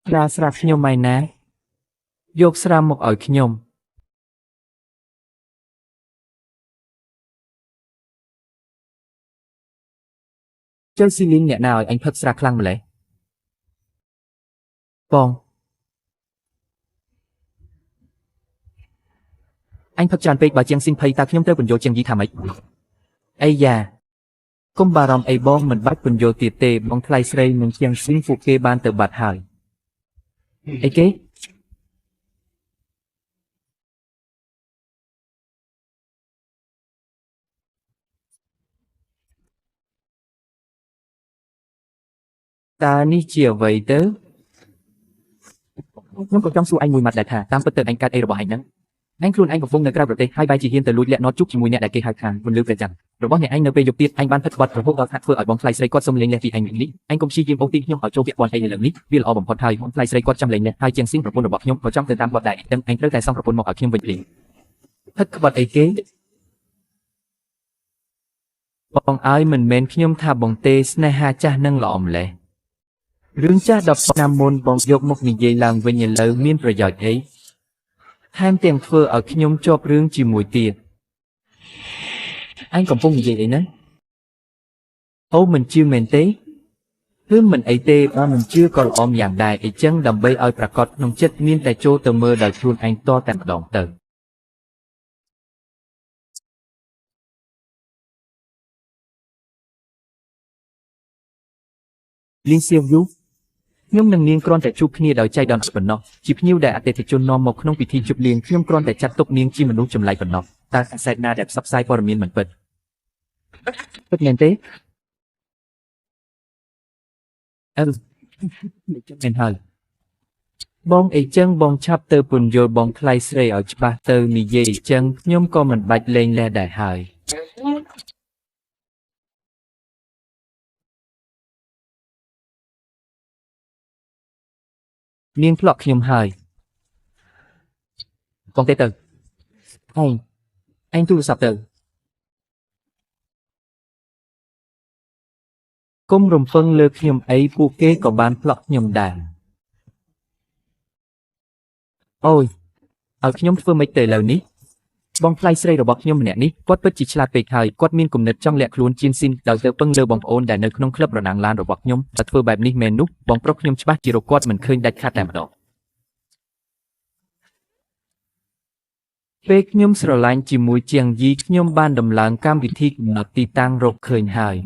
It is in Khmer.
ប្រើស្រាប់ខ្ញុំឯណាយកស្រាមកឲ្យខ្ញុំជើស៊ីលីនអ្នកណាឲ្យអញផឹកស្រាខ្លាំងម្ល៉េះបងអញផឹកច្រើនពេកបើជាងស៊ីនភ័យតើខ្ញុំត្រូវពន្យល់ជាងយីថាម៉េចអីយ៉ាកុំបារម្ភអីបងមិនបាច់ពន្យល់ទៀតទេបងថ្លៃស្រីនឹងជាងស៊ីនពួកគេបានទៅបាត់ហើយអីគេតើនេះជាអ្វីទៅខ្ញុំក៏ចង់សួរអញមួយម៉ាត់ដែរថាតាមពិតទៅអញកើតអីរបស់អញហ្នឹងអញខ្លួនឯងកំពុងនៅក្រៅប្រទេសហើយបែរជាហ៊ានទៅលួចលាក់ណតជុកជាមួយអ្នកដែលគេហៅថាពន្លឺព្រះច័ន្ទរបស់អ្នកឯងនៅពេលយប់ទៀតអញបានផិតក្បត់រហូតដល់ថាធ្វើឲ្យបងថ្លៃស្រីគាត់សុំលេងលះពីអញនេះអញកុំព្យាយាមអូសទាញខ្ញុំឲ្យចូលពាក់ព័ន្ធអីលើនេះវាល្អបំផុតហើយបងថ្លៃស្រីគាត់ចាំលេងលះហើយជាងស៊ីងប្រពន្ធរបស់ខ្ញុំក៏ចង់ទៅតាមគាត់ដែរដឹងអញត្រូវតែសងប្រពន្ធមកឲ្យខ្ញុំវិញភ្លាមផិតក្បត់អីគេបងឲ្យមិនមែនខ្ញុំថាបងទេស្នេហាចាស់នឹងល្អម្លេះរឿងចាស់10ឆ្នាំមុនបងយកមកនិយាយឡើងវិញឥឡូវមានប្រយោជន៍អីថែមទាំងធ្វើឲ្យខ្ញុំជាប់រឿងជាមួយទៀតអញកំពុងនិយាយអីហ្នឹងអូមិនជឿមែនទេគឺមិនអីទេបើមិនជឿក៏ល្អម្យ៉ាងដែរអីចឹងដើម្បីឲ្យប្រកាសក្នុងចិត្តមានតែចូលទៅមើលដោយខ្លួនឯងតតែម្ដងទៅលីសៀវយូខ្ញុំនឹងនាងគ្រាន់តែជួបគ្នាដោយចៃដន្យប៉ុណ្ណោះជាភ្ញៀវដែលអតិថិជននាំមកក្នុងពិធីជប់លៀងខ្ញុំគ្រាន់តែចាត់ទុកនាងជាមនុស្សចម្លែកប៉ុណ្ណោះតើកាសែតណាដែលផ្សព្វផ្សាយព័ត៌មានមិនពិតមែនទេមិនចឹងមែនហើយបងអីចឹងបងឆាប់ទៅពន្យល់បងថ្លៃស្រីឲ្យច្បាស់ទៅនិយាយអីចឹងខ្ញុំក៏មិនបាច់លេងលះដែរហើយនាងផ្លក់ខ្ញុំហើយបងទេទៅឯងទូរស័ព្ទទៅកុំរំពឹងលើខ្ញុំអីពួកគេក៏បានផ្លក់ខ្ញុំដែរអូយឲ្យខ្ញុំធ្វើម៉េចទៅឥឡូវនេះបងថ្លៃស្រីរបស់ខ្ញុំម្នាក់នេះគាត់ពិតជាឆ្លាតពេកហើយគាត់មានគំនិតចង់លាក់ខ្លួនជាស៊ីនដោយទៅពឹងលើបងប្អូនដែលនៅក្នុងក្លឹបរណាំងឡានរបស់ខ្ញុំតែធ្វើបែបនេះមែននោះបងប្រុសខ្ញុំច្បាស់ជារកគាត់មិនឃើញដាច់ខាតតែម្ដងពេលខ្ញុំស្រឡាញ់ជាមួយជាងយីខ្ញុំបានដំឡើងកម្មវិធីកំណត់ទីតាំងរកឃើញហើយ